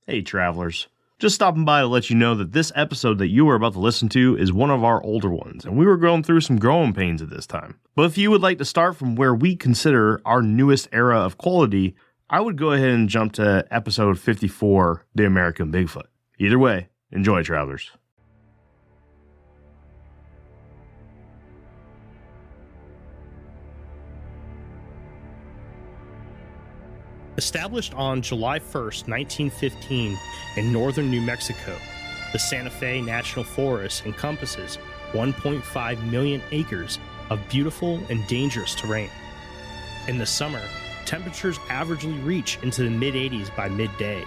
Hey travelers, just stopping by to let you know that this episode that you are about to listen to is one of our older ones, and we were going through some growing pains at this time. But if you would like to start from where we consider our newest era of quality, I would go ahead and jump to episode 54, The American Bigfoot. Either way, enjoy travelers. Established on July 1st, 1915 in northern New Mexico, the Santa Fe National Forest encompasses 1.5 million acres of beautiful and dangerous terrain. In the summer, temperatures averagely reach into the mid-80s by midday,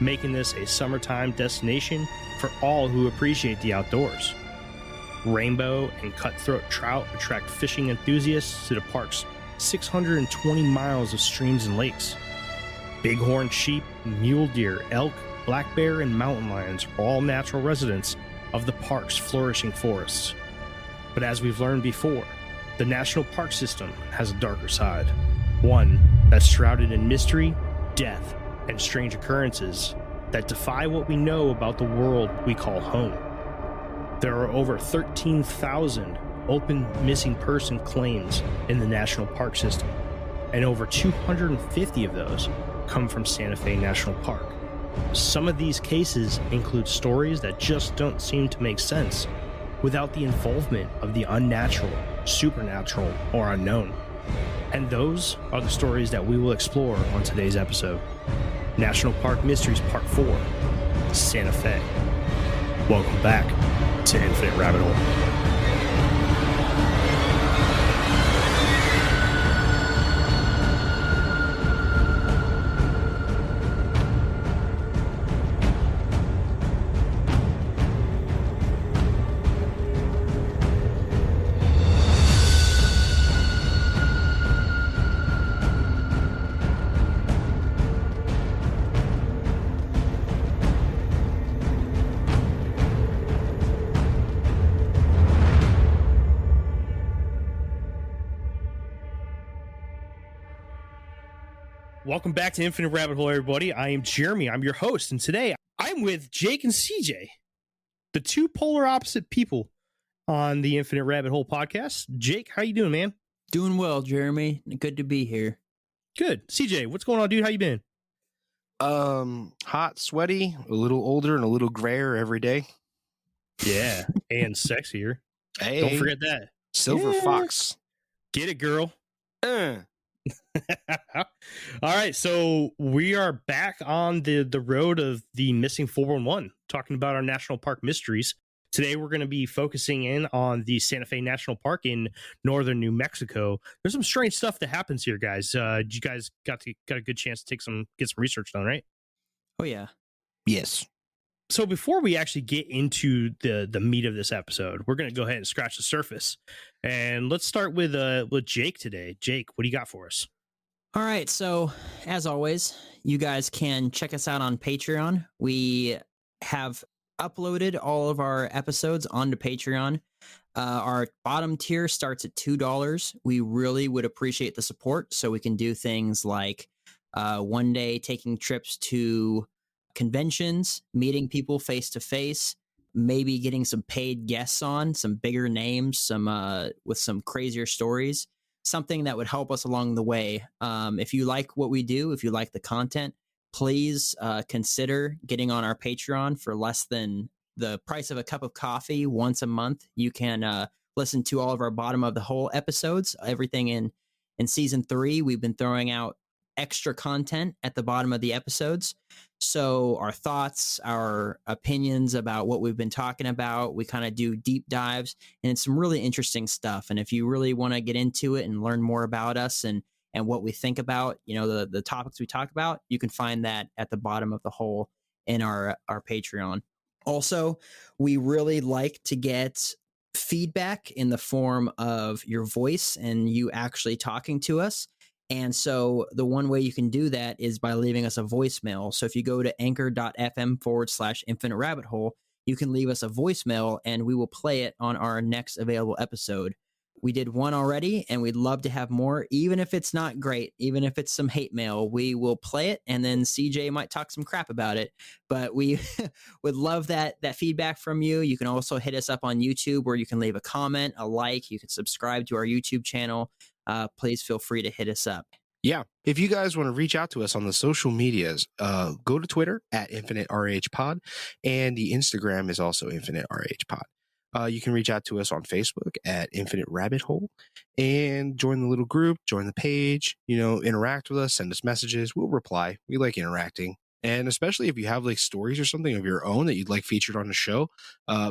making this a summertime destination for all who appreciate the outdoors. Rainbow and cutthroat trout attract fishing enthusiasts to the park's 620 miles of streams and lakes. Bighorn sheep, mule deer, elk, black bear, and mountain lions are all natural residents of the park's flourishing forests. But as we've learned before, the national park system has a darker side. One that's shrouded in mystery, death, and strange occurrences that defy what we know about the world we call home. There are over 13,000 open missing person claims in the national park system, and over 250 of those come from Santa Fe National Park. Some of these cases include stories that just don't seem to make sense without the involvement of the unnatural, supernatural, or unknown. And those are the stories that we will explore on today's episode. National Park Mysteries Part 4, Santa Fe. Welcome back to Infinite Rabbit Hole. Welcome back to Infinite Rabbit Hole, everybody. I am Jeremy. I'm your host, and today I'm with Jake and CJ, the two polar opposite people on the Infinite Rabbit Hole podcast. Jake, how you doing, man? Doing well, Jeremy. Good to be here. Good. CJ, what's going on, dude? How you been? Hot, sweaty, a little older, and a little grayer every day. Yeah, and sexier. Hey, don't forget that. Silver fox. Get it, girl. All right, so we are back on the road of the missing 411, talking about our national park mysteries. Today we're going to be focusing in on the Santa Fe National Park in northern New Mexico. There's some strange stuff that happens here, guys. You guys got a good chance to get some research done, right? Oh yeah. Yes. So before we actually get into the meat of this episode, we're going to go ahead and scratch the surface. And let's start with Jake today. Jake, what do you got for us? All right. So as always, you guys can check us out on Patreon. We have uploaded all of our episodes onto Patreon. Our bottom tier starts at $2. We really would appreciate the support so we can do things like one day taking trips to conventions, meeting people face to face, maybe getting some paid guests on, some bigger names, some with some crazier stories, something that would help us along the way. If you like what we do, if you like the content, please consider getting on our Patreon for less than the price of a cup of coffee once a month. You can listen to all of our bottom of the hole episodes, everything in season 3. We've been throwing out extra content at the bottom of the episodes. So our thoughts, our opinions about what we've been talking about, we kind of do deep dives, and it's some really interesting stuff. And if you really want to get into it and learn more about us and what we think about, the topics we talk about, you can find that at the bottom of the hole in our Patreon. Also, we really like to get feedback in the form of your voice and you actually talking to us. And so the one way you can do that is by leaving us a voicemail. So if you go to anchor.fm/infinite rabbit hole, you can leave us a voicemail and we will play it on our next available episode. We did one already, and we'd love to have more. Even if it's not great, even if it's some hate mail, we will play it, and then CJ might talk some crap about it. But we would love that feedback from you. You can also hit us up on YouTube, where you can leave a comment, a like. You can subscribe to our YouTube channel. Please feel free to hit us up. Yeah. If you guys want to reach out to us on the social medias, go to Twitter at InfiniteRHPod, and the Instagram is also InfiniteRHPod. You can reach out to us on Facebook at Infinite Rabbit Hole and join the little group, join the page, interact with us, send us messages. We'll reply. We like interacting. And especially if you have like stories or something of your own that you'd like featured on the show,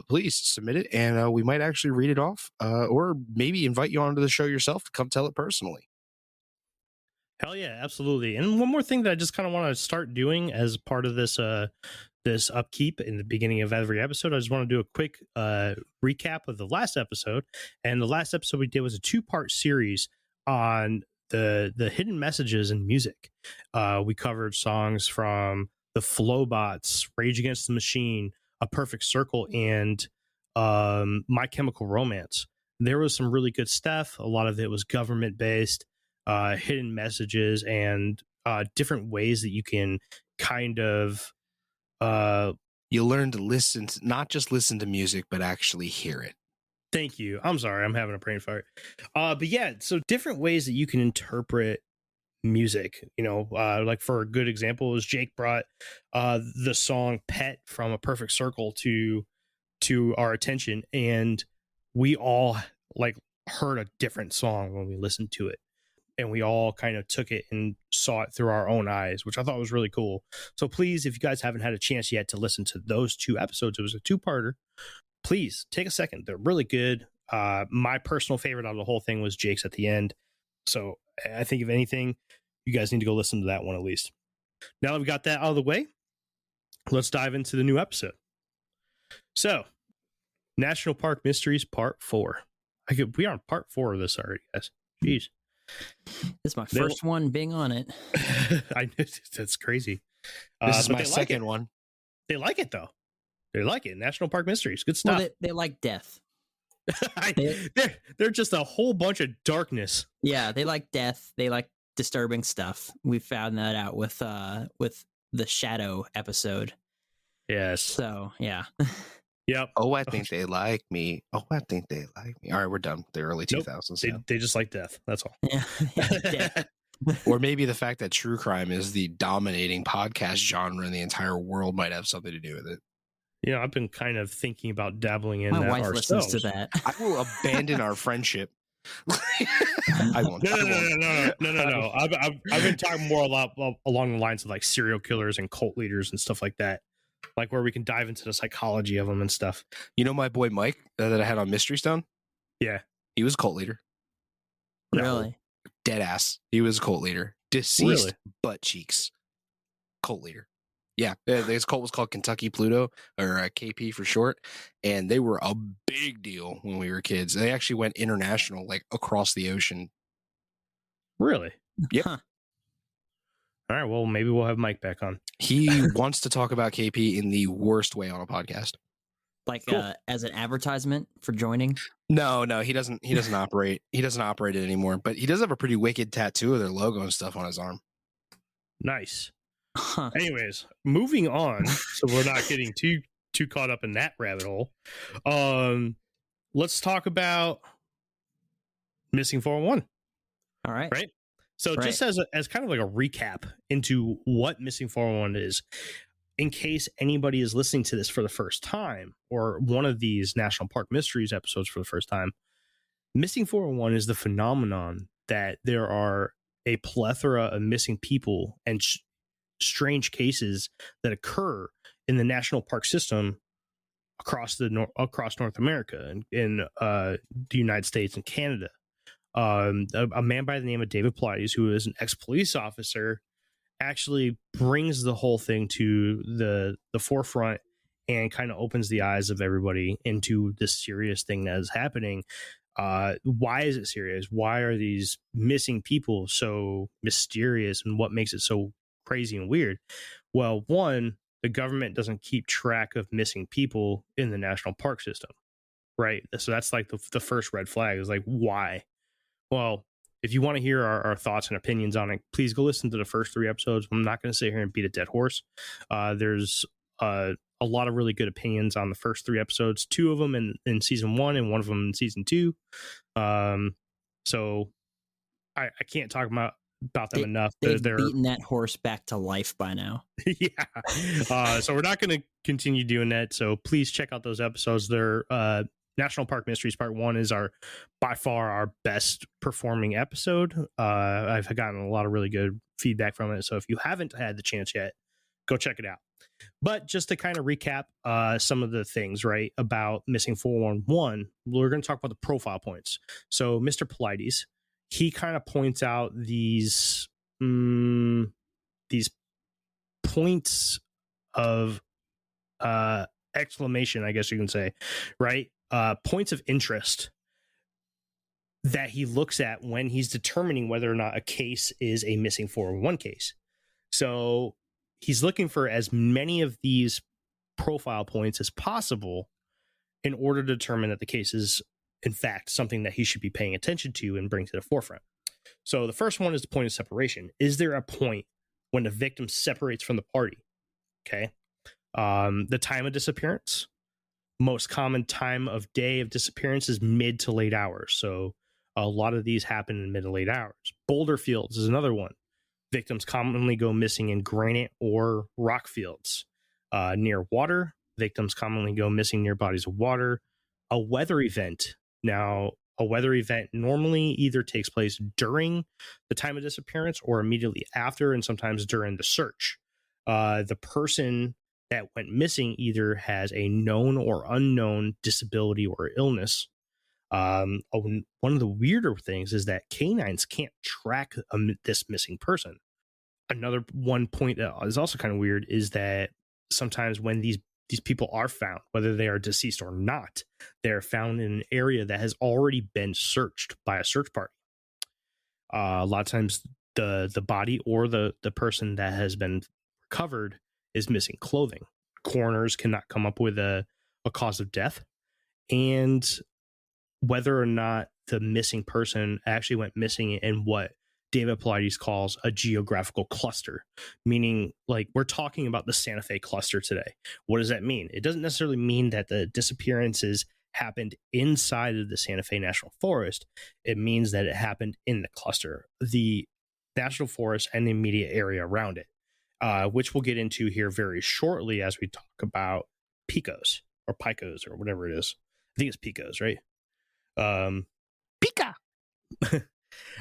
please submit it, and we might actually read it off, or maybe invite you onto the show yourself to come tell it personally. Hell yeah, absolutely. And one more thing that I just kind of want to start doing as part of this this upkeep in the beginning of every episode, I just want to do a quick recap of the last episode. And the last episode we did was a 2-part series on the hidden messages in music. We covered songs from the Flowbots, Rage Against the Machine, A Perfect Circle, and My Chemical Romance. There was some really good stuff. A lot of it was government based, hidden messages, and different ways that you can kind of you learn to listen to, not just listen to music, but actually hear it. Thank you. I'm sorry, I'm having a brain fart. But yeah, so different ways that you can interpret music. Like for a good example is Jake brought the song Pet from A Perfect Circle to our attention, and we all like heard a different song when we listened to it. And we all kind of took it and saw it through our own eyes, which I thought was really cool. So please, if you guys haven't had a chance yet to listen to those 2 episodes, it was a 2-parter. Please take a second. They're really good. My personal favorite out of the whole thing was Jake's at the end. So I think if anything, you guys need to go listen to that one at least. Now that we got that out of the way, let's dive into the new episode. So, National Park Mysteries Part 4. We are on Part 4 of this already, guys. Jeez. This is my first one being on it. I know, that's crazy. This is my second one. They like it though. They like it. National Park Mysteries, good stuff. Well, they like death. They're just a whole bunch of darkness. Yeah, they like death. They like disturbing stuff. We found that out with the Shadow episode. Yes. So yeah. Yep. Oh, I think they like me. Oh, I think they like me. All right, we're done. The early 2000s. Nope. They just like death. That's all. Yeah. Death. Or maybe the fact that true crime is the dominating podcast genre in the entire world might have something to do with it. Yeah, I've been kind of thinking about dabbling in My that wife ourselves. listens to that. I will abandon our friendship. I won't. No. I've been talking more along the lines of like serial killers and cult leaders and stuff like that. Like where we can dive into the psychology of them and stuff. You know my boy Mike that I had on Mystery Stone? Yeah. He was a cult leader. Really? Dead ass. He was a cult leader. Deceased butt cheeks. Cult leader. Yeah. His cult was called Kentucky Pluto, or KP for short. And they were a big deal when we were kids. They actually went international, like across the ocean. Really? Yep. Huh. All right. Well, maybe we'll have Mike back on. He wants to talk about KP in the worst way on a podcast. Like Cool. As an advertisement for joining? No, he doesn't operate. He doesn't operate it anymore, but he does have a pretty wicked tattoo of their logo and stuff on his arm. Nice. Huh. Anyways, moving on, so we're not getting too caught up in that rabbit hole. Let's talk about Missing 411. All right. Right. So Right. just as kind of like a recap into what Missing 411 is, in case anybody is listening to this for the first time or one of these National Park Mysteries episodes for the first time, Missing 411 is the phenomenon that there are a plethora of missing people and strange cases that occur in the national park system across North America and in the United States and Canada. A man by the name of David Pilates, who is an ex-police officer, actually brings the whole thing to the forefront and kind of opens the eyes of everybody into this serious thing that is happening. Why is it serious? Why are these missing people so mysterious, and what makes it so crazy and weird? Well, one, the government doesn't keep track of missing people in the national park system. right? So that's like the first red flag is like, why? Well, if you want to hear our thoughts and opinions on it, please go listen to the first 3 episodes. I'm not going to sit here and beat a dead horse. There's a lot of really good opinions on the first 3 episodes, 2 of them in season 1 and 1 of them in season 2. So I can't talk about them enough. They've beaten that horse back to life by now. Yeah. So we're not going to continue doing that. So please check out those episodes. They're National Park Mysteries Part 1 is by far our best performing episode. I've gotten a lot of really good feedback from it. So if you haven't had the chance yet, go check it out. But just to kind of recap some of the things, right, about Missing 411, we're going to talk about the profile points. So Mr. Polides, he kind of points out these points of exclamation, I guess you can say, right? Points of interest that he looks at when he's determining whether or not a case is a missing 411 case. So he's looking for as many of these profile points as possible in order to determine that the case is, in fact, something that he should be paying attention to and bring to the forefront. So the first one is the point of separation. Is there a point when the victim separates from the party? Okay. The time of disappearance. Most common time of day of disappearance is mid to late hours. So a lot of these happen in mid to late hours. Boulder fields is another one. Victims commonly go missing in granite or rock fields. Near water, victims commonly go missing near bodies of water. A weather event. Now, a weather event normally either takes place during the time of disappearance or immediately after, and sometimes during the search. The person that went missing either has a known or unknown disability or illness. One of the weirder things is that canines can't track this missing person. Another one point that is also kind of weird is that sometimes when these people are found, whether they are deceased or not, they're found in an area that has already been searched by a search party. A lot of times the body or the person that has been recovered is missing clothing. Coroners cannot come up with a cause of death, and whether or not the missing person actually went missing in what David Polides calls a geographical cluster, meaning like we're talking about the Santa Fe cluster today. What does that mean? It doesn't necessarily mean that the disappearances happened inside of the Santa Fe National Forest. It means that it happened in the cluster, the National Forest and the immediate area around it, which we'll get into here very shortly as we talk about picos or picos or whatever it is. I think it's picos, right? Pica.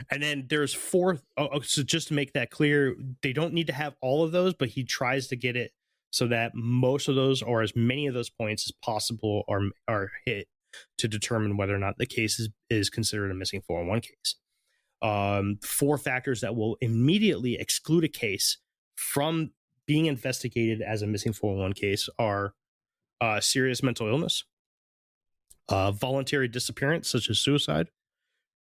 And then there's 4. So just to make that clear, they don't need to have all of those, but he tries to get it so that most of those or as many of those points as possible are hit to determine whether or not the case is considered a missing 411 case. 4 factors that will immediately exclude a case from being investigated as a missing 411 case are serious mental illness, voluntary disappearance such as suicide,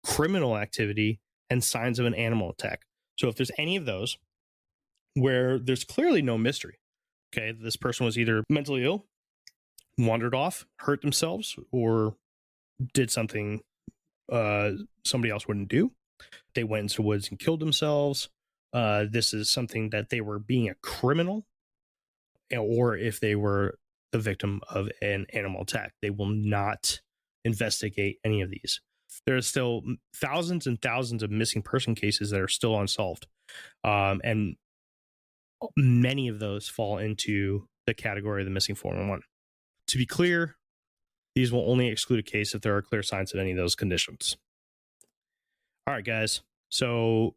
criminal activity, and signs of an animal attack. So if there's any of those where there's clearly no mystery, okay, this person was either mentally ill, wandered off, hurt themselves, or did something somebody else wouldn't do. They went into the woods and killed themselves. This is something that they were being a criminal, or if they were the victim of an animal attack. They will not investigate any of these. There are still thousands and thousands of missing person cases that are still unsolved. And many of those fall into the category of the missing 411. To be clear, these will only exclude a case if there are clear signs of any of those conditions. All right, guys. So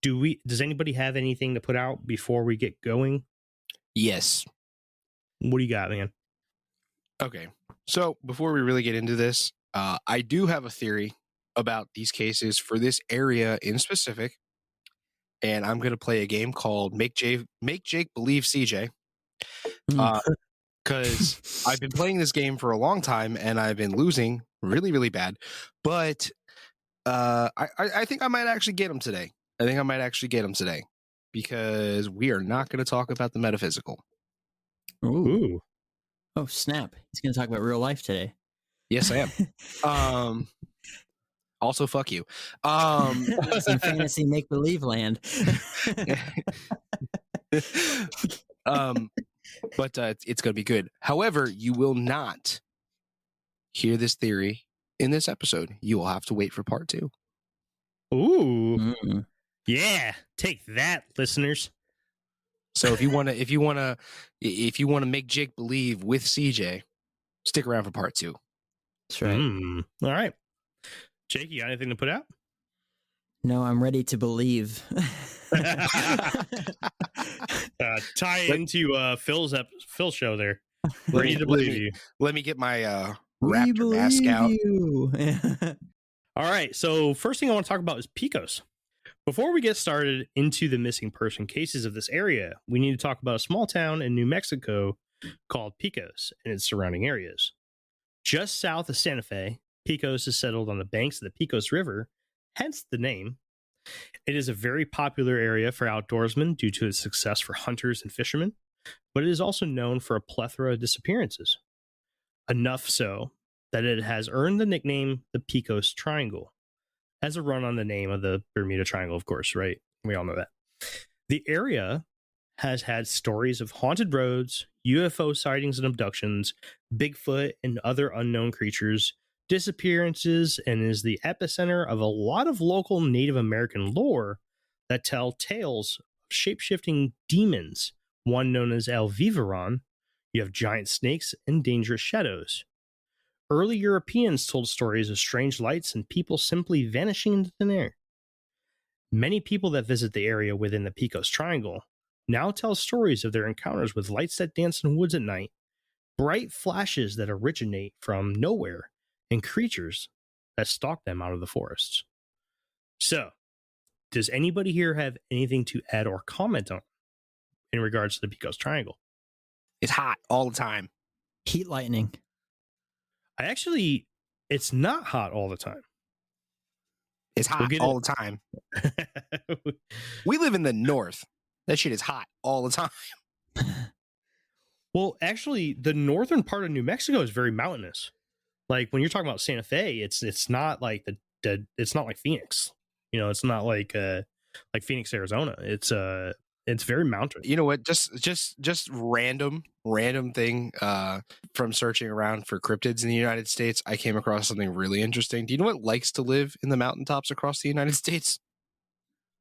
does anybody have anything to put out before we get going? Yes. What do you got, man? Okay. So before we really get into this, I do have a theory about these cases for this area in specific. And I'm going to play a game called Make Jake Believe CJ. Because I've been playing this game for a long time and I've been losing really, really bad. But I think I might actually get him today. Because we are not going to talk about the metaphysical. Ooh. Oh, snap. He's going to talk about real life today. Yes, I am. Also, fuck you. It's in fantasy make believe land. But it's going to be good. However, you will not hear this theory in this episode. You will have to wait for part 2. Ooh, Mm. yeah, take that, listeners. So if you want to make Jake believe with CJ, stick around for part 2. That's right. All right, Jake, you got anything to put out? No, I'm ready to believe. Tie into Phil's show there. Ready to believe you. Let me get my We raptor mask believe out. you. All right, so first thing I want to talk about is Picos. Before we get started into the missing person cases of this area, we need to talk about a small town in New Mexico called Picos and its surrounding areas. Just south of Santa Fe, Picos is settled on the banks of the Picos River, hence the name. It is a very popular area for outdoorsmen due to its success for hunters and fishermen, but it is also known for a plethora of disappearances. Enough so that it has earned the nickname the Picos Triangle, as a run on the name of the Bermuda Triangle, of course, right? We all know that. The area has had stories of haunted roads, UFO sightings and abductions, Bigfoot and other unknown creatures, disappearances, and is the epicenter of a lot of local Native American lore that tell tales of shape-shifting demons, one known as El Vivaron. You have giant snakes and dangerous shadows. Early Europeans told stories of strange lights and people simply vanishing into thin air. Many people that visit the area within the Picos Triangle now tell stories of their encounters with lights that dance in woods at night, bright flashes that originate from nowhere, and creatures that stalk them out of the forests. So, does anybody here have anything to add or comment on in regards to the Picos Triangle? It's hot all the time. Heat lightning. It's not hot all the time. It's hot all the time. We live in the north. That shit is hot all the time. Well, actually, the northern part of New Mexico is very mountainous. Like when you're talking about Santa Fe, it's not like it's not like Phoenix. You know, it's not like Phoenix, Arizona. It's very mountainous. You know what? Just random thing from searching around for cryptids in the United States, I came across something really interesting. Do you know what likes to live in the mountaintops across the United States?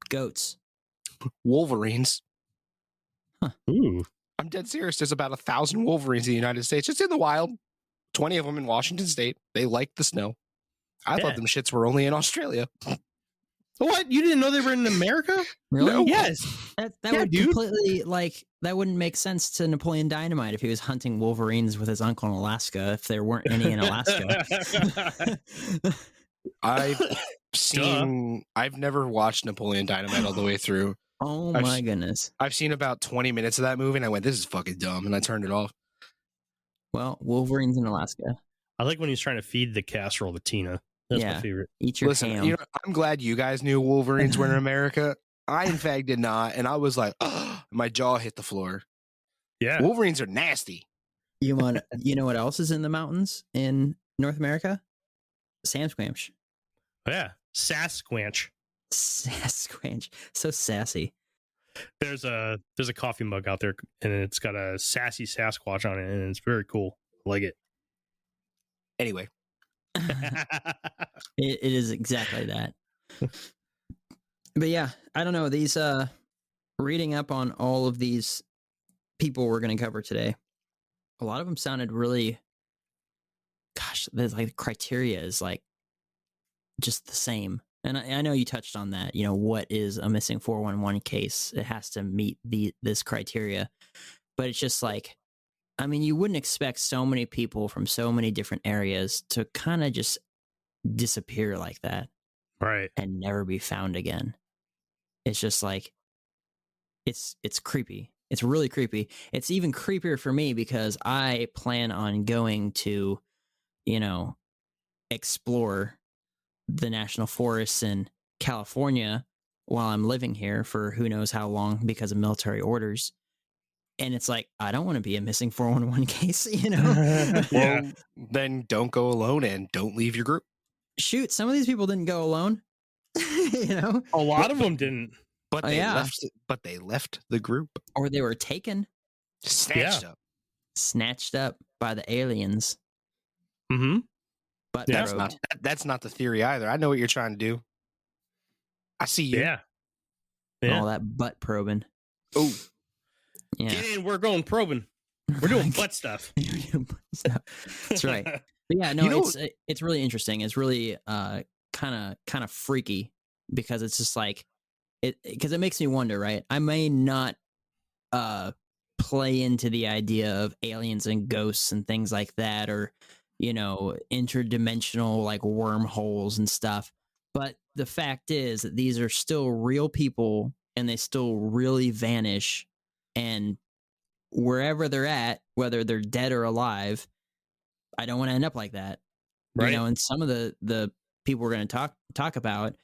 Goats. Wolverines. Huh. Ooh. I'm dead serious. There's about 1,000 wolverines in the United States. It's in the wild. 20 of them in Washington State. They like the snow. I thought them shits were only in Australia. What? You didn't know they were in America? Really? No. Yes. That would completely that wouldn't make sense to Napoleon Dynamite if he was hunting wolverines with his uncle in Alaska, if there weren't any in Alaska. I've never watched Napoleon Dynamite all the way through. Oh my goodness. I've seen about 20 minutes of that movie and I went, this is fucking dumb. And I turned it off. Well, wolverines in Alaska. I like when he's trying to feed the casserole to Tina. That's my favorite. Eat your Listen, ham. I'm glad you guys knew wolverines were in America. I, in fact, did not. And I was like, oh, my jaw hit the floor. Yeah. Wolverines are nasty. You know what else is in the mountains in North America? Sasquatch. Yeah. Sasquatch. Sasquatch. So sassy. There's a coffee mug out there and it's got a sassy Sasquatch on it and it's very cool. I like it. Anyway. It is exactly that. But yeah, I don't know. These reading up on all of these people we're going to cover today, a lot of them sounded really, gosh, there's like the criteria is like just the same. And I know you touched on that. You know, what is a missing 411 case? It has to meet this criteria. But it's just like, I mean, you wouldn't expect so many people from so many different areas to kind of just disappear like that. Right. And never be found again. It's just like, it's creepy. It's really creepy. It's even creepier for me because I plan on going to, explore the national forests in California while I'm living here for who knows how long because of military orders. And it's like, I don't want to be a missing 411 case, you know? Yeah. Well, then don't go alone and don't leave your group. Shoot, some of these people didn't go alone. You know? A lot of them didn't. But Oh, they yeah. left. But they left the group. Or they were taken, Snatched up. snatched up by the aliens. Mm-hmm. But Yeah. That's not the theory either. I know what you're trying to do. I see you. Yeah. Yeah. all that butt probing. Oh, Yeah. Get in. We're going probing. We're doing butt stuff. That's right. But yeah, no, You know- it's really interesting. It's really kind of freaky because it's just like because it makes me wonder, right? I may not play into the idea of aliens and ghosts and things like that, or interdimensional like wormholes and stuff. But the fact is that these are still real people and they still really vanish, and wherever they're at, whether they're dead or alive, I don't want to end up like that. Right. And some of the people we're going to talk about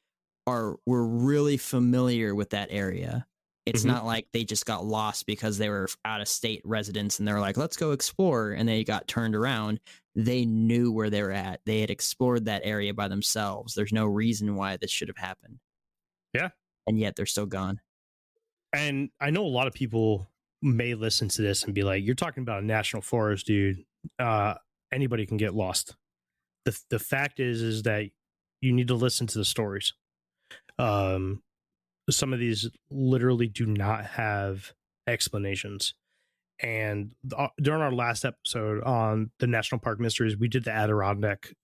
were really familiar with that area. It's Mhm. not like they just got lost because they were out of state residents and they're like, let's go explore, and they got turned around. They knew where they were at. They had explored that area by themselves. There's no reason why this should have happened. Yeah. And yet they're still gone. And I know a lot of people may listen to this and be like, you're talking about a national forest, dude. Anybody can get lost. The fact is that you need to listen to the stories. Some of these literally do not have explanations. And during our last episode on the National Park Mysteries, we did the Adirondack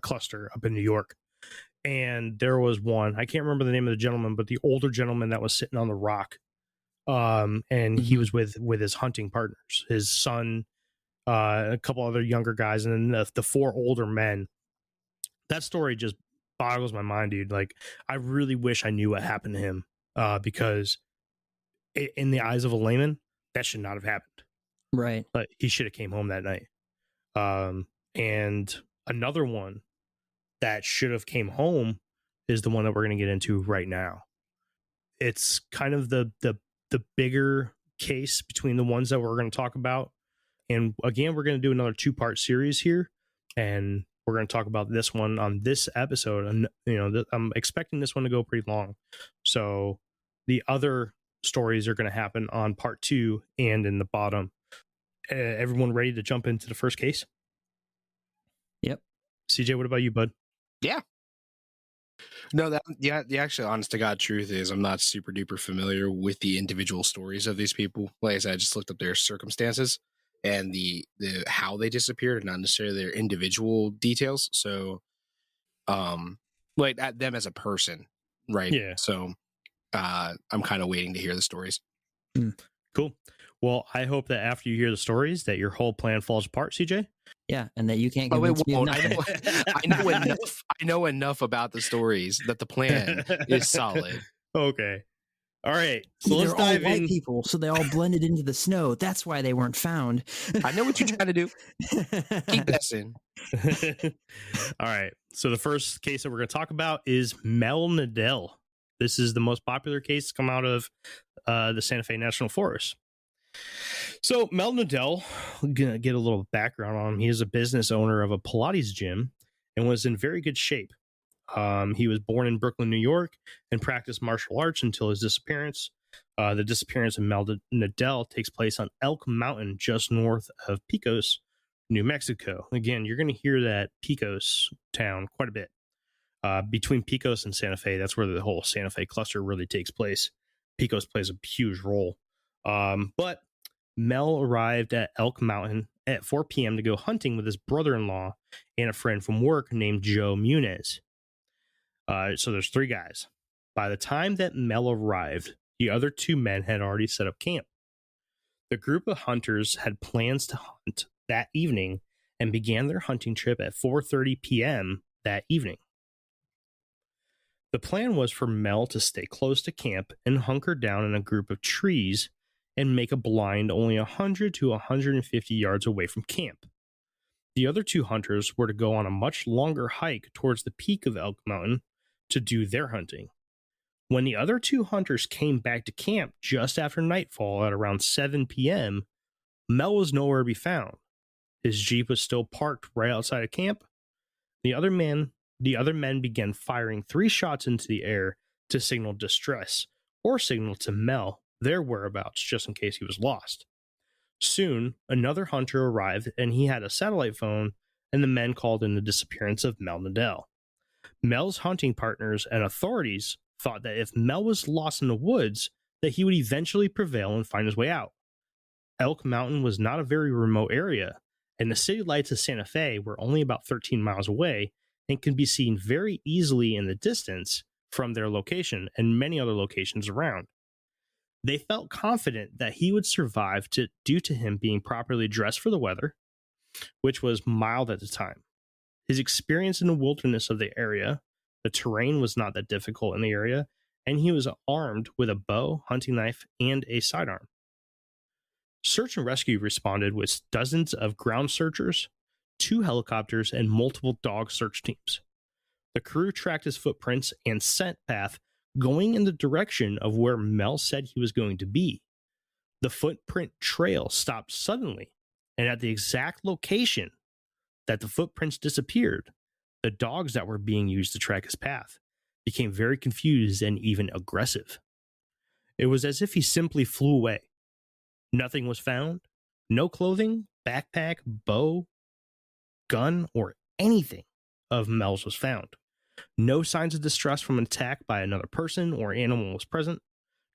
cluster up in New York. And there was one, I can't remember the name of the gentleman, but the older gentleman that was sitting on the rock. And he was with his hunting partners, his son, a couple other younger guys, and then the four older men. That story just boggles my mind, dude. Like, I really wish I knew what happened to him, because in the eyes of a layman, that should not have happened. Right. But he should have came home that night. And another one that should have came home is the one that we're going to get into right now. It's kind of the bigger case between the ones that we're going to talk about. And again, we're going to do another 2-part series here, and we're going to talk about this one on this episode. And I'm expecting this one to go pretty long. So the other stories are going to happen on part 2 and in the bottom. Everyone ready to jump into the first case? Yep. CJ, what about you, bud? yeah. No, the actual honest to God truth is I'm not super duper familiar with the individual stories of these people. Like I said, I just looked up their circumstances and the how they disappeared, and not necessarily their individual details. So, like at them as a person, right? Yeah. So, I'm kind of waiting to hear the stories. Cool. Well, I hope that after you hear the stories that your whole plan falls apart, CJ. Yeah, and that you can't Oh, it convince me of won't. nothing. I know enough about the stories that the plan is solid. Okay. All right. So let's They're all dive white in. people, so they all blended into the snow. That's why they weren't found. I know what you're trying to do. Keep guessing. All right. So the first case that we're going to talk about is Mel Nadell. This is the most popular case to come out of the Santa Fe National Forest. So Mel Nadell, I'm going to get a little background on him. He is a business owner of a Pilates gym and was in very good shape. He was born in Brooklyn, New York, and practiced martial arts until his disappearance. The disappearance of Mel Nadell takes place on Elk Mountain, just north of Pecos, New Mexico. Again, you're going to hear that Pecos town quite a bit. Between Pecos and Santa Fe, that's where the whole Santa Fe cluster really takes place. Pecos plays a huge role. But Mel arrived at Elk Mountain at 4 p.m. to go hunting with his brother-in-law and a friend from work named Joe Muniz. So there's 3 guys. By the time that Mel arrived, the other 2 men had already set up camp. The group of hunters had plans to hunt that evening and began their hunting trip at 4:30 p.m. that evening. The plan was for Mel to stay close to camp and hunker down in a group of trees and make a blind only 100 to 150 yards away from camp. The other 2 hunters were to go on a much longer hike towards the peak of Elk Mountain to do their hunting. When the other two hunters came back to camp just after nightfall at around 7 p.m., Mel was nowhere to be found. His Jeep was still parked right outside of camp. The other men began firing 3 shots into the air to signal distress or signal to Mel their whereabouts just in case he was lost. Soon, another hunter arrived and he had a satellite phone, and the men called in the disappearance of Mel Nadell. Mel's hunting partners and authorities thought that if Mel was lost in the woods, that he would eventually prevail and find his way out. Elk Mountain was not a very remote area, and the city lights of Santa Fe were only about 13 miles away and could be seen very easily in the distance from their location and many other locations around. They felt confident that he would survive due to him being properly dressed for the weather, which was mild at the time. His experience in the wilderness of the area, the terrain was not that difficult in the area, and he was armed with a bow, hunting knife, and a sidearm. Search and rescue responded with dozens of ground searchers, 2 helicopters, and multiple dog search teams. The crew tracked his footprints and scent path going in the direction of where Mel said he was going to be. The footprint trail stopped suddenly, and at the exact location that the footprints disappeared, the dogs that were being used to track his path became very confused and even aggressive. It was as if he simply flew away. Nothing was found. No clothing, backpack, bow, gun, or anything of Mel's was found. No signs of distress from an attack by another person or animal was present.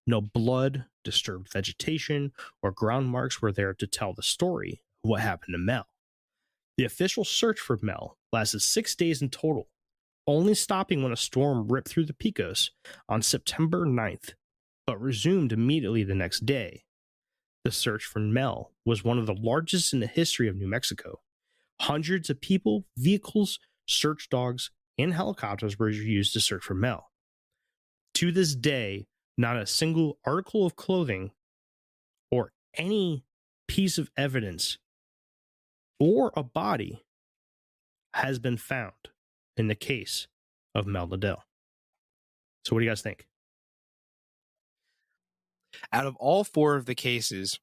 No blood, disturbed vegetation, or ground marks were there to tell the story of what happened to Mel. The official search for Mel lasted 6 days in total, only stopping when a storm ripped through the Pecos on September 9th, but resumed immediately the next day. The search for Mel was one of the largest in the history of New Mexico. Hundreds of people, vehicles, search dogs, and helicopters were used to search for Mel. To this day, not a single article of clothing or any piece of evidence or a body has been found in the case of Mel Nadell. So what do you guys think? Out of all 4 of the cases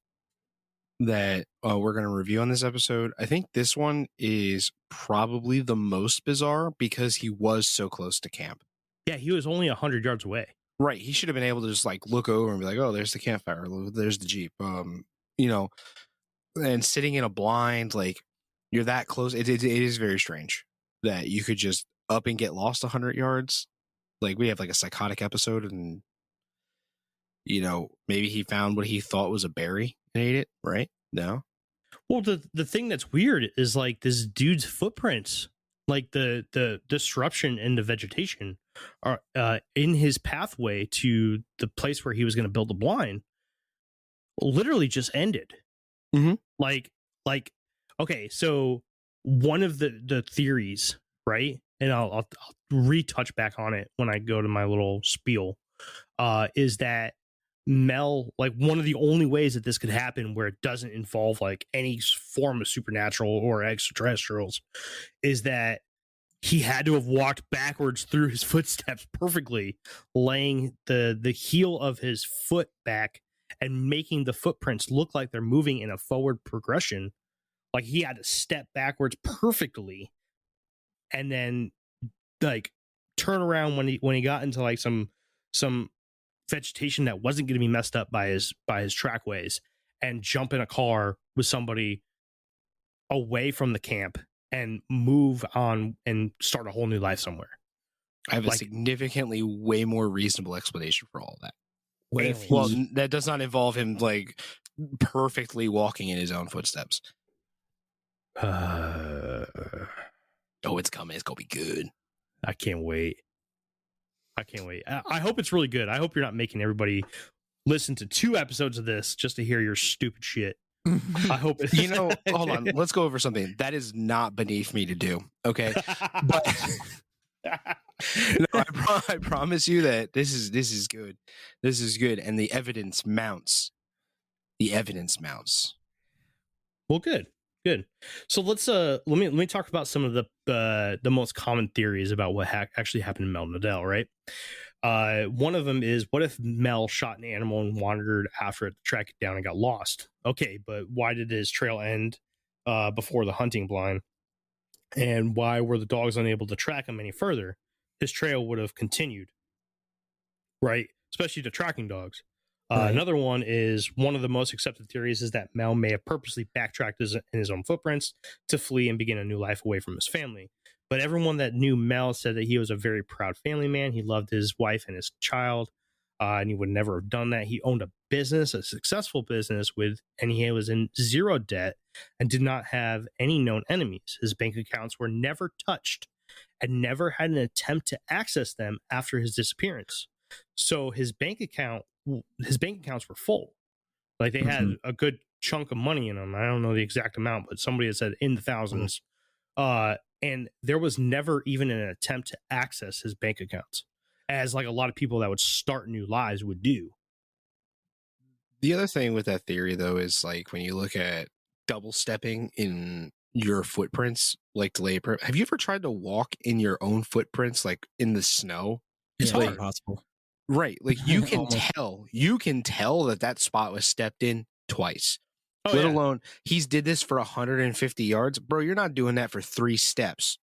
that we're going to review on this episode, I think this one is probably the most bizarre because he was so close to camp. Yeah, he was only 100 yards away. Right. He should have been able to just like look over and be like, oh, there's the campfire. There's the Jeep. And sitting in a blind, like you're that close. It is very strange that you could just up and get lost 100 yards. Like we have like a psychotic episode and, maybe he found what he thought was a berry and ate it. Right. No. Well, the thing that's weird is like this dude's footprints, like the disruption in the vegetation are in his pathway to the place where he was going to build the blind literally just ended. Mm-hmm. Like, okay, so one of the theories, right? And I'll retouch back on it when I go to my little spiel, is that Mel, like one of the only ways that this could happen where it doesn't involve like any form of supernatural or extraterrestrials is that he had to have walked backwards through his footsteps perfectly, laying the heel of his foot back and making the footprints look like they're moving in a forward progression. Like he had to step backwards perfectly and then like turn around when he got into like some vegetation that wasn't going to be messed up by his trackways and jump in a car with somebody away from the camp and move on and start a whole new life somewhere. I have a significantly way more reasonable explanation for all of that. Well, that does not involve him like perfectly walking in his own footsteps. Oh, it's coming. It's gonna be good. I can't wait. I hope it's really good. I hope you're not making everybody listen to 2 episodes of this just to hear your stupid shit. I hope it's... hold on. Let's go over something. That is not beneath me to do. Okay. But no, I promise you that this is good. This is good. And the evidence mounts. Well, good. So let's let me talk about some of the most common theories about what actually happened to Mel Nadell, right? One of them is, what if Mel shot an animal and wandered after it to track it down and got lost? Okay, but why did his trail end before the hunting blind? And why were the dogs unable to track him any further? His trail would have continued, right? Especially the tracking dogs. Right. Another one is, one of the most accepted theories is that Mel may have purposely backtracked in his own footprints to flee and begin a new life away from his family. But everyone that knew Mel said that he was a very proud family man. He loved his wife and his child, and he would never have done that. He owned a business, a successful business, and he was in zero debt and did not have any known enemies. His bank accounts were never touched and never had an attempt to access them after his disappearance. So his bank accounts were full. Like, they had a good chunk of money in them. I don't know the exact amount, but somebody had said in the thousands. And there was never even an attempt to access his bank accounts, as like a lot of people that would start new lives would do. The other thing with that theory, though, is like when you look at double stepping in your footprints, like have you ever tried to walk in your own footprints, like in the snow? It's like, impossible. Right. Like you can tell that spot was stepped in twice. Let alone he's did this for 150 yards. Bro, you're not doing that for 3 steps.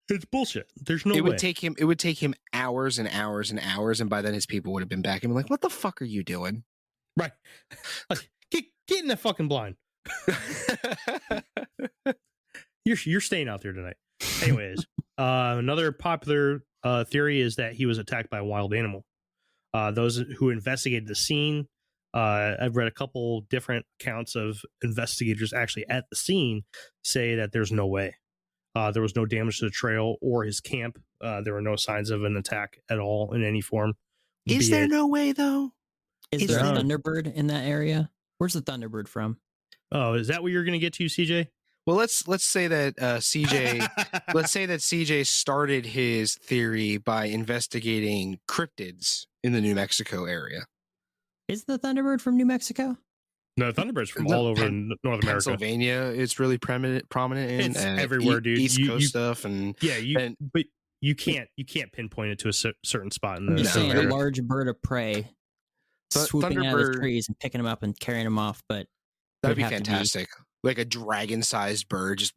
It's bullshit. There's no way. It would take him hours and hours and hours, and by then his people would have been back and be like, what the fuck are you doing? Right. Like, get in the fucking blind. You're staying out there tonight. Anyways, another popular theory is that he was attacked by a wild animal. Those who investigated the scene, I've read a couple different accounts of investigators actually at the scene say that there's no way. There was no damage to the trail or his camp. There were no signs of an attack at all in any form. Is there no way, though? Is there a Thunderbird in that area? Where's the Thunderbird from? Oh, is that what you're going to get to, CJ? Well, let's say that CJ started his theory by investigating cryptids in the New Mexico area. Is the Thunderbird from New Mexico? No, Thunderbird's from all over North America. Pennsylvania, it's really prominent in. It's everywhere, dude. East Coast stuff, and but you can't pinpoint it to a certain spot in the. I'm just saying, a large bird of prey swooping out of the trees and picking them up and carrying them off. But that'd be fantastic, like a dragon-sized bird, just.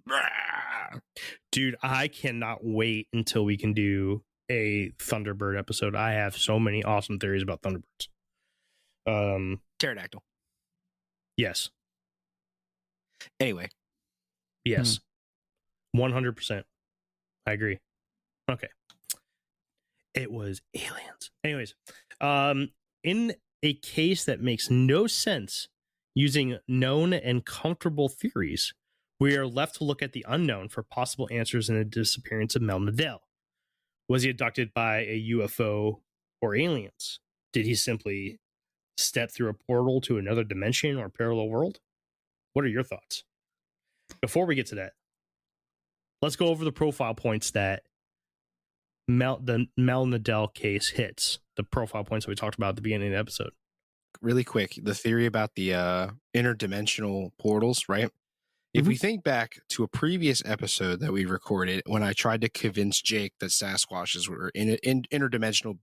Dude, I cannot wait until we can do a Thunderbird episode. I have so many awesome theories about Thunderbirds. Pterodactyl. Yes. Anyway. Yes. 100%. I agree. Okay. It was aliens. Anyways, in a case that makes no sense using known and comfortable theories, we are left to look at the unknown for possible answers in the disappearance of Mel Nadell. Was he abducted by a UFO or aliens? Did he simply step through a portal to another dimension or parallel world? What are your thoughts? Before we get to that, let's go over the profile points that the Mel Nadell case hits. The profile points that we talked about at the beginning of the episode. Really quick, the theory about the interdimensional portals, right? If we think back to a previous episode that we recorded when I tried to convince Jake that Sasquatches were interdimensional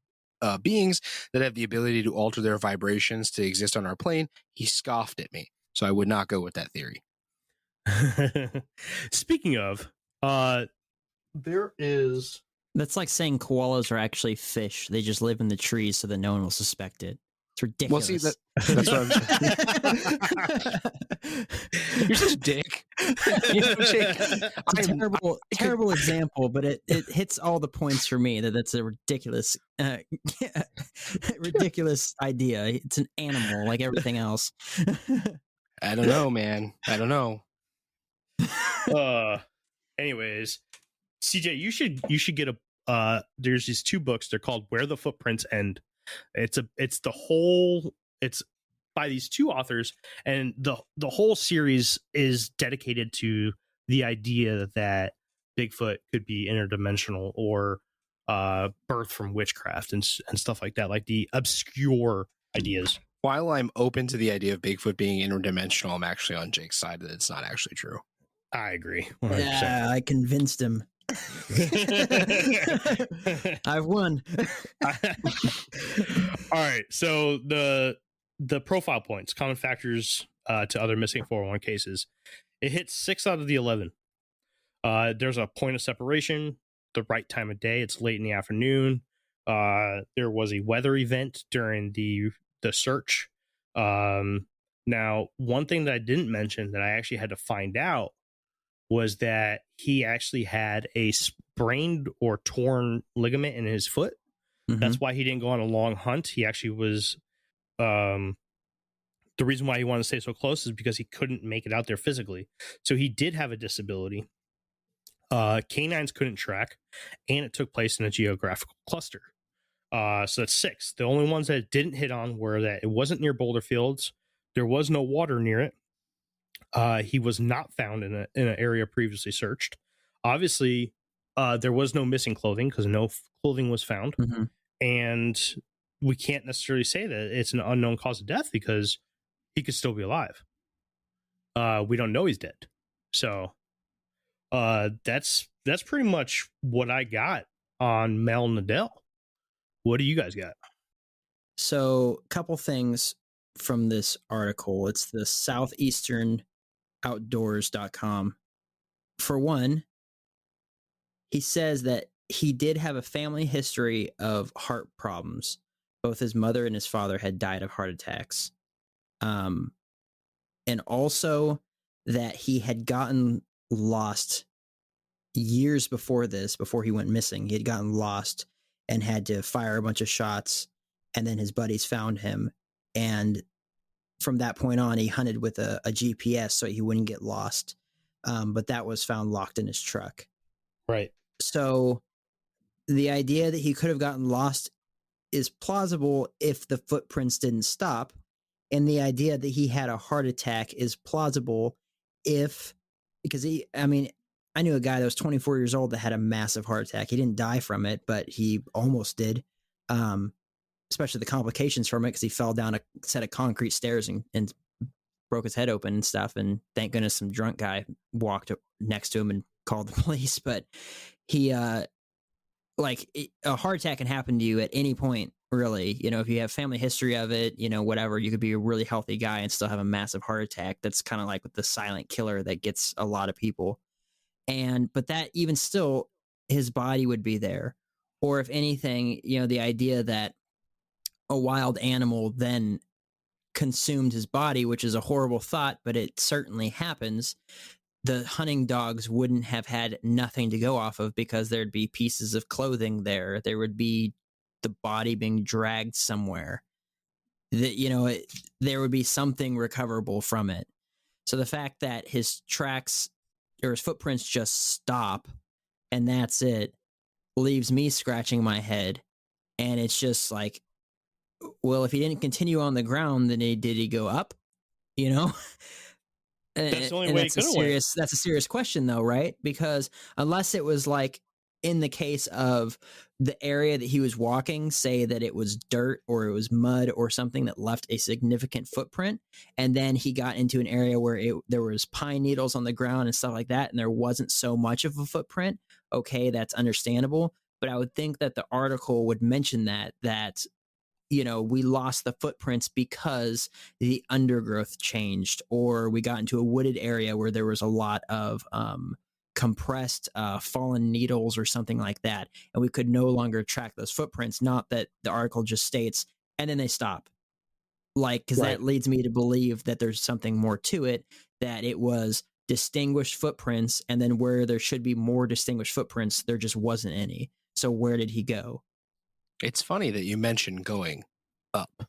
beings that have the ability to alter their vibrations to exist on our plane, he scoffed at me. So I would not go with that theory. Speaking of, there is... That's like saying koalas are actually fish. They just live in the trees so that no one will suspect it. It's ridiculous. Well, see, that's what I'm saying. You're such a dick. It's a terrible example, but it hits all the points for me that's a ridiculous idea. It's an animal like everything else. I don't know, man. I don't know. Anyways, CJ, you should get a there's these 2 books. They're called Where the Footprints End. It's by these 2 authors, and the whole series is dedicated to the idea that Bigfoot could be interdimensional or birthed from witchcraft and stuff like that, like the obscure ideas. While I'm open to the idea of Bigfoot being interdimensional, I'm actually on Jake's side that it's not actually true. I agree. 100%. Yeah, I convinced him. I've won. All right. So the profile points, common factors to other missing 401 cases. It hits 6 out of the 11. There's a point of separation, the right time of day. It's late in the afternoon. There was a weather event during the search. Now, one thing that I didn't mention that I actually had to find out was that he actually had a sprained or torn ligament in his foot. Mhm. That's why he didn't go on a long hunt. He actually was the reason why he wanted to stay so close is because he couldn't make it out there physically. So he did have a disability. Canines couldn't track, and it took place in a geographical cluster. So that's 6. The only ones that it didn't hit on were that it wasn't near boulder fields. There was no water near it. He was not found in an area previously searched. Obviously, there was no missing clothing because no clothing was found. Mhm. And we can't necessarily say that it's an unknown cause of death because he could still be alive. We don't know he's dead. So that's pretty much what I got on Mel Nadell. What do you guys got? So, a couple things from this article. It's the southeasternoutdoors.com. For one, he says that he did have a family history of heart problems. Both his mother and his father had died of heart attacks. And also that he had gotten lost years before this, before he went missing. He had gotten lost and had to fire a bunch of shots, and then his buddies found him. And from that point on, he hunted with a GPS so he wouldn't get lost. But that was found locked in his truck. Right. So the idea that he could have gotten lost is plausible if the footprints didn't stop. And the idea that he had a heart attack is plausible because I knew a guy that was 24 years old that had a massive heart attack. He didn't die from it, but he almost did. Especially the complications from it, because he fell down a set of concrete stairs and broke his head open and stuff. And thank goodness some drunk guy walked up next to him and called the police. But he, a heart attack can happen to you at any point, really. You know, if you have family history of it, you know, whatever, you could be a really healthy guy and still have a massive heart attack. That's kind of like with the silent killer that gets a lot of people. But that even still, his body would be there. Or if anything, you know, the idea that a wild animal then consumed his body, which is a horrible thought, but it certainly happens. The hunting dogs wouldn't have had nothing to go off of because there'd be pieces of clothing there. There would be the body being dragged somewhere. There would be something recoverable from it. So the fact that his tracks or his footprints just stop and that's it leaves me scratching my head. And it's just like, well, if he didn't continue on the ground, then did he go up? You know? That's the only way he could have went. That's a serious question, though, right? Because unless it was like in the case of the area that he was walking, say that it was dirt or it was mud or something that left a significant footprint, and then he got into an area where there was pine needles on the ground and stuff like that, and there wasn't so much of a footprint, okay, that's understandable. But I would think that the article would mention that you know, we lost the footprints because the undergrowth changed, or we got into a wooded area where there was a lot of compressed fallen needles or something like that, and we could no longer track those footprints. Not that the article just states, and then they stop. Like, because that leads me to believe that there's something more to it, that it was distinguished footprints, and then where there should be more distinguished footprints, there just wasn't any. So where did he go? It's funny that you mentioned going up.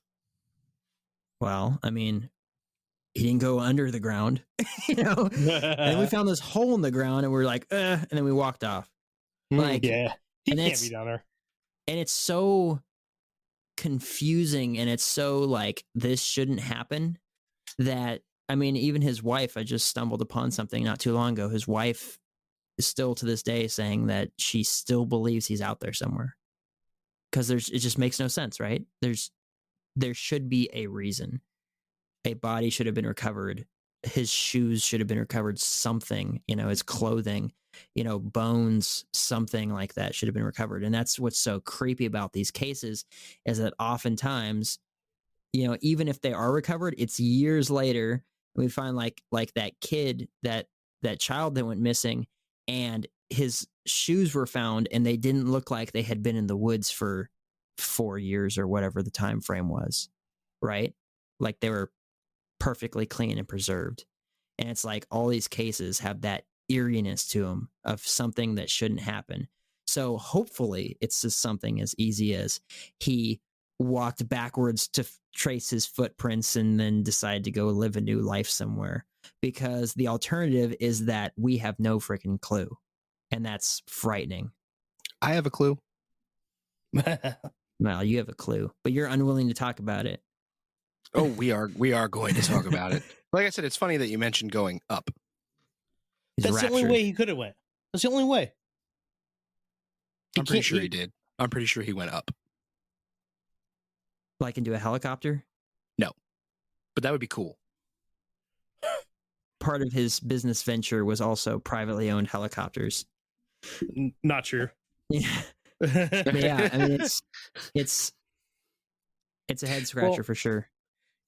Well, I mean, he didn't go under the ground, you know. And we found this hole in the ground, and we're like, and then we walked off. Like, yeah, he and can't be down there. And it's so confusing, and it's so like this shouldn't happen. That I mean, even his wife. I just stumbled upon something not too long ago. His wife is still to this day saying that she still believes he's out there somewhere. Because it just makes no sense, right? There should be a reason. A body should have been recovered. His shoes should have been recovered. Something, you know, his clothing. bones, something like that should have been recovered. And that's what's so creepy about these cases, is that oftentimes, even if they are recovered, it's years later. We find like that kid, that child that went missing, and his shoes were found, and they didn't look like they had been in the woods for 4 years or whatever the time frame was, right? Like they were perfectly clean and preserved. And it's like all these cases have that eeriness to them of something that shouldn't happen. So hopefully it's just something as easy as he walked backwards to trace his footprints and then decided to go live a new life somewhere, because the alternative is that we have no freaking clue, and that's frightening. I have a clue. Well, you have a clue, but you're unwilling to talk about it. Oh, we are going to talk about it. Like I said, it's funny that you mentioned going up. That's the only way he could have went. That's the only way. I'm pretty sure he did. I'm pretty sure he went up. Like into a helicopter? No, but that would be cool. Part of his business venture was also privately owned helicopters. Not sure. Yeah. Yeah, I mean it's a head scratcher for sure.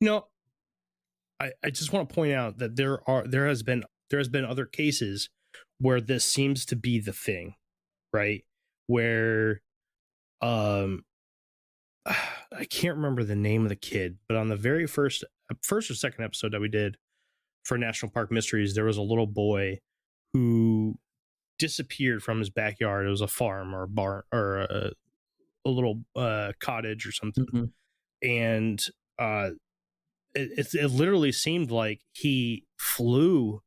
I just want to point out that there has been other cases where this seems to be the thing, right? Where I can't remember the name of the kid, but on the very first or second episode that we did for National Park Mysteries, there was a little boy who disappeared from his backyard. It was a farm or a barn or a little cottage or something. Mm-hmm. And it literally seemed like he flew,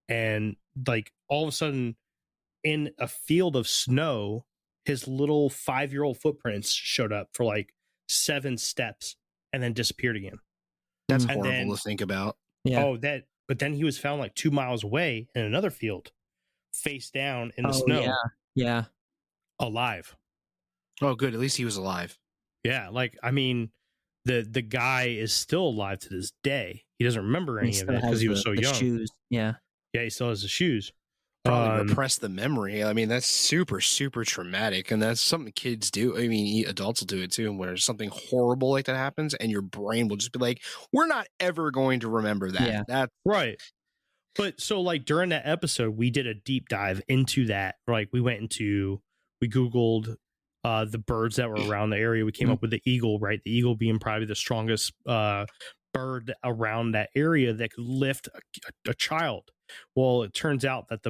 and like all of a sudden in a field of snow, his little 5-year-old footprints showed up for like 7 steps and then disappeared again. That's horrible to think about. Yeah. But then he was found like 2 miles away in another field, face down in the snow. Yeah. Alive. Oh, good. At least he was alive. Yeah. Like, I mean, the guy is still alive to this day. He doesn't remember any of it because he was so young. Shoes. Yeah. Yeah. He still has the shoes. Probably repress the memory. I mean, that's super, super traumatic. And that's something kids do. I mean, adults will do it too, where something horrible like that happens and your brain will just be like, we're not ever going to remember that. Yeah. That's right. But so like during that episode, we did a deep dive into that. Like we Googled the birds that were around the area. We came up with the eagle, right? The eagle being probably the strongest bird around that area that could lift a child. Well, it turns out that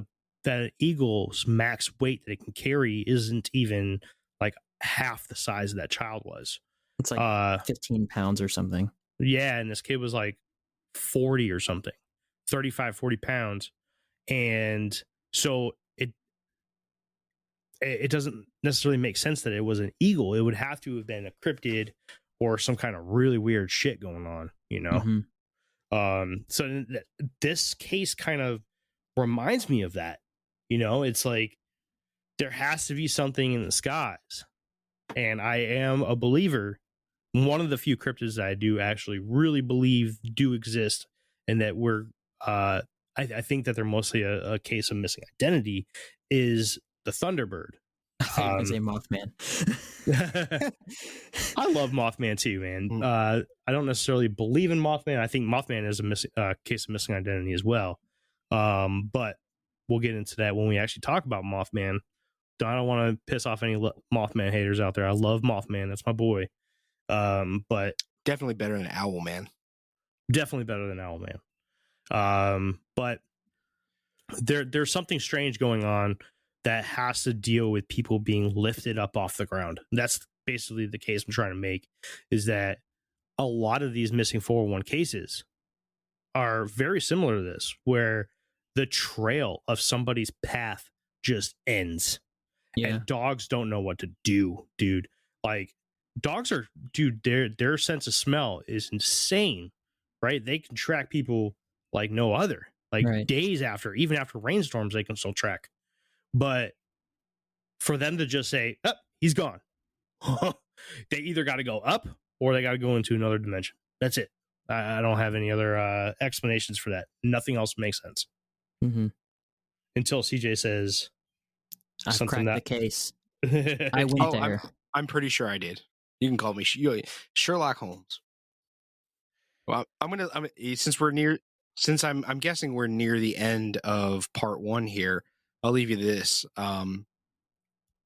that eagle's max weight that it can carry isn't even like half the size that child was. It's like 15 pounds or something. Yeah, and this kid was like 40 or something, 35, 40 pounds. And so it doesn't necessarily make sense that it was an eagle. It would have to have been a cryptid or some kind of really weird shit going on, Mm-hmm. So this case kind of reminds me of that. It's like there has to be something in the skies. And I am a believer. One of the few cryptids that I do actually really believe do exist, and that we're I think that they're mostly a case of missing identity, is the Thunderbird. I think you can say Mothman. I love Mothman too, man. I don't necessarily believe in Mothman. I think Mothman is a case of missing identity as well. But we'll get into that when we actually talk about Mothman. I don't want to piss off any Mothman haters out there. I love Mothman. That's my boy. But definitely better than Owlman. Definitely better than Owlman. But there's something strange going on that has to deal with people being lifted up off the ground. That's basically the case I'm trying to make, is that a lot of these missing 401 cases are very similar to this, where the trail of somebody's path just ends. Yeah. And dogs don't know what to do, dude. Like, dogs are, dude, their sense of smell is insane, right? They can track people like no other. Like days after, even after rainstorms, they can still track. But for them to just say, oh, he's gone, they either got to go up or they got to go into another dimension. That's it. I don't have any other explanations for that. Nothing else makes sense. Mm-hmm. Until CJ says, I've Something cracked that- the case. I went there. I'm pretty sure I did. You can call me Sherlock Holmes. Well, since I'm guessing we're near the end of part 1 here, I'll leave you this.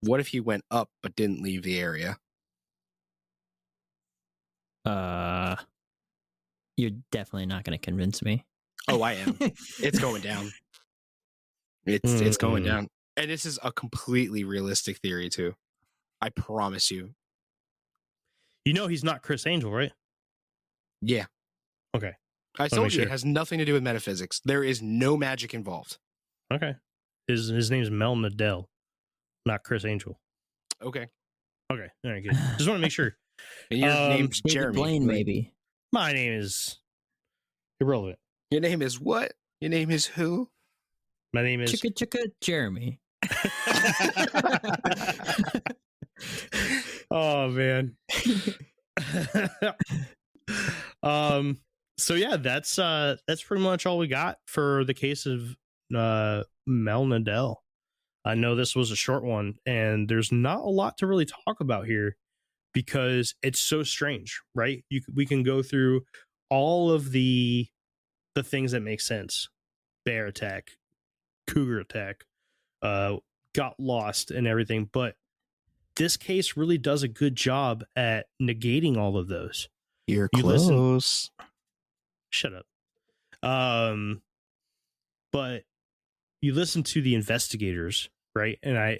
What if he went up but didn't leave the area? You're definitely not going to convince me. Oh, I am. It's going down. It's going down. And this is a completely realistic theory too. I promise you. You know he's not Chris Angel, right? Yeah. Okay. I told you sure. it has nothing to do with metaphysics. There is no magic involved. Okay. His name's Mel Nadell, not Chris Angel. Okay. Okay. All right, good. Just want to make sure. And your name's David Jeremy. Blaine, maybe. My name is irrelevant. Your name is what? Your name is who? My name is Chicka Jeremy. Oh man. So yeah, that's pretty much all we got for the case of Mel Nadell. I know this was a short one, and there's not a lot to really talk about here because it's so strange, right? We can go through all of the things that make sense. Bear attack, cougar attack, got lost and everything, but this case really does a good job at negating all of those. You're You close. Shut up. But you listen to the investigators, right? And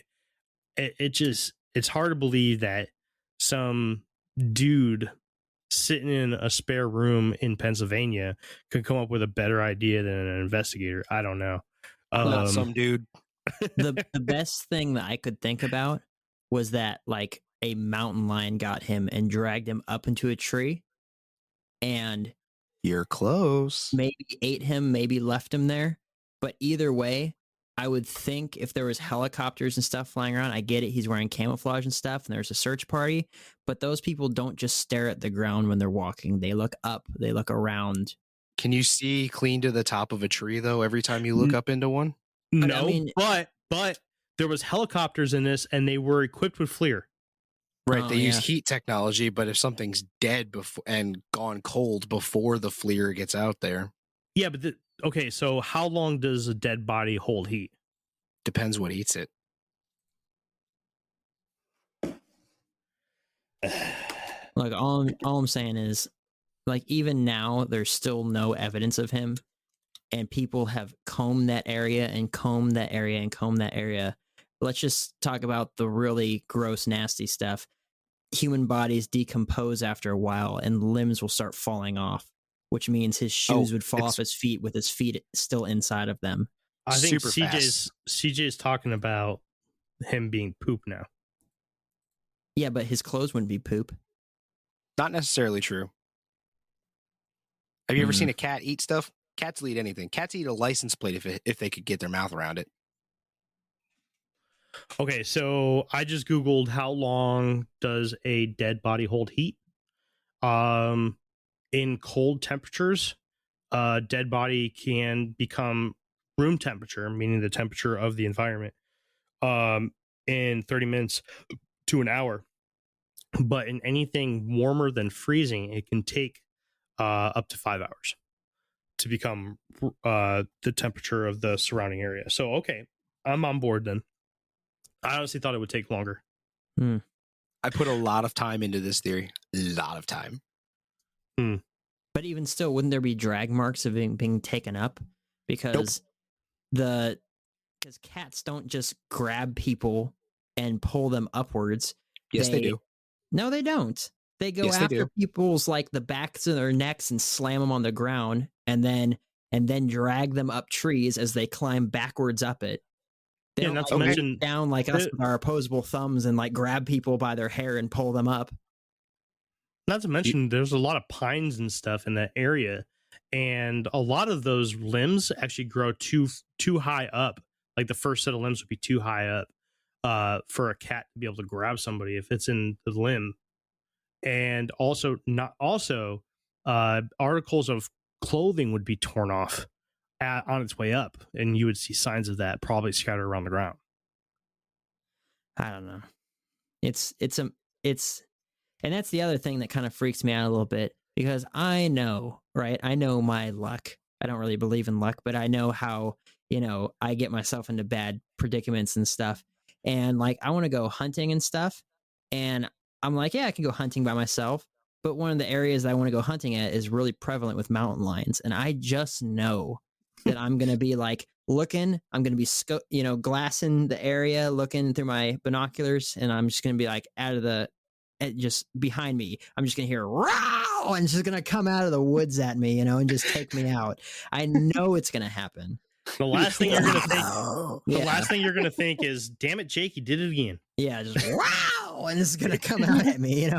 it's hard to believe that some dude sitting in a spare room in Pennsylvania could come up with a better idea than an investigator. I don't know. Not some dude. The best thing that I could think about was that like a mountain lion got him and dragged him up into a tree and You're close. maybe ate him, maybe left him there. But either way, I would think if there was helicopters and stuff flying around, I get it, he's wearing camouflage and stuff, and there's a search party, but those people don't just stare at the ground when they're walking. They look up, they look around. Can you see clean to the top of a tree though every time you look up into one? No, I mean- but there was helicopters in this, and they were equipped with FLIR. Right, Oh, they use yeah. heat technology, but if something's dead before and gone cold before the FLIR gets out there, Yeah, but okay. So how long does a dead body hold heat? depends what eats it. Like all I'm saying is, like even now, there's still no evidence of him, and people have combed that area and combed that area and combed that area. Let's just talk about the really gross, nasty stuff. Human bodies decompose after a while, and limbs will start falling off, which means his shoes would fall off his feet with his feet still inside of them. I think Super CJ's talking about him being poop now. Yeah, but his clothes wouldn't be poop. Not necessarily true. Have you ever seen a cat eat stuff? Cats will eat anything. Cats eat a license plate if they could get their mouth around it. Okay, so I just Googled how long does a dead body hold heat? In cold temperatures, a dead body can become room temperature, meaning the temperature of the environment, in 30 minutes to an hour. But in anything warmer than freezing, it can take up to 5 hours to become the temperature of the surrounding area. So, okay, I'm on board then. I honestly thought it would take longer. I put a lot of time into this theory. A lot of time. But even still, wouldn't there be drag marks of being taken up? Because because cats don't just grab people and pull them upwards. Yes, they do. No, they don't. They go Yes, they after do. people's like the backs of their necks and slam them on the ground, and then drag them up trees as they climb backwards up it. They Yeah, don't not like, to reach mention down like us the- with our opposable thumbs and like grab people by their hair and pull them up. Not to mention, there's a lot of pines and stuff in that area, and a lot of those limbs actually grow too high up. Like the first set of limbs would be too high up for a cat to be able to grab somebody if it's in the limb. And also, articles of clothing would be torn off on its way up, and you would see signs of that probably scattered around the ground. I don't know. It's and that's the other thing that kind of freaks me out a little bit, because I know, right? I know my luck. I don't really believe in luck, but I know how, I get myself into bad predicaments and stuff. And like, I want to go hunting and stuff. And I'm like, yeah, I can go hunting by myself. But one of the areas that I want to go hunting at is really prevalent with mountain lions. And I just know that I'm going to be like looking, I'm going to be, glassing the area, looking through my binoculars. And I'm just going to be like just behind me. I'm just going to hear "Row!" and it's just going to come out of the woods at me, and just take me out. I know it's going to happen. The last thing you're going to think, Yeah. last thing you're going to think is, damn it, Jake, you did it again. Yeah, just wow, and it's gonna come out at me,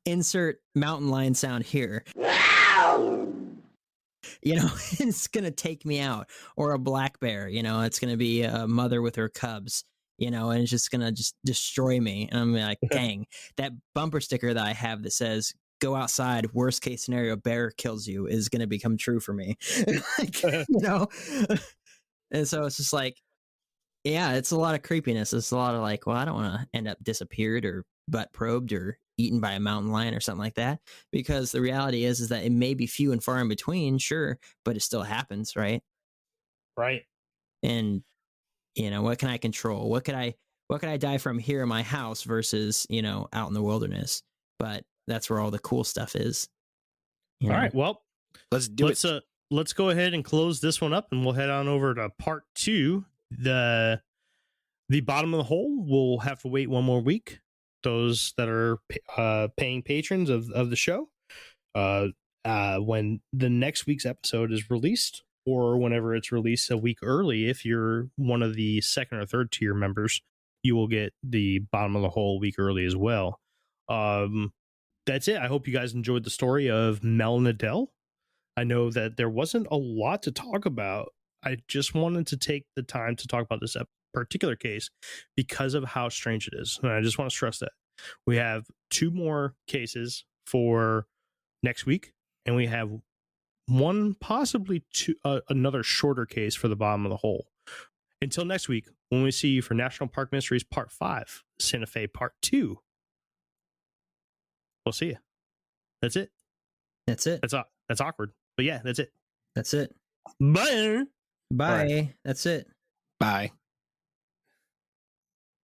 Insert mountain lion sound here. It's gonna take me out. Or a black bear, it's gonna be a mother with her cubs, and it's just gonna destroy me. And I'm like, dang, that bumper sticker that I have that says "Go outside, worst case scenario, bear kills you" is gonna become true for me. And so it's just like, yeah, it's a lot of creepiness. It's a lot of like, well, I don't want to end up disappeared or butt probed or eaten by a mountain lion or something like that. Because the reality is that it may be few and far in between, sure, but it still happens, right? Right. And what can I control? What could I die from here in my house versus out in the wilderness? But that's where all the cool stuff is. All right. Well, let's do it. Let's go ahead and close this one up, and we'll head on over to part 2. The bottom of the hole will have to wait one more week. Those that are paying patrons of the show, when the next week's episode is released, or whenever it's released a week early, if you're one of the second or third tier members, you will get the bottom of the hole a week early as well. That's it. I hope you guys enjoyed the story of Mel and Adele. I know that there wasn't a lot to talk about. I just wanted to take the time to talk about this particular case because of how strange it is. And I just want to stress that we have 2 more cases for next week, and we have another shorter case for the bottom of the hole. Until next week, when we see you for National Park Mysteries Part 5, Santa Fe Part 2, we'll see you. That's it. That's it. That's awkward. But yeah, that's it. That's it. Bye. Bye. Right. That's it. Bye.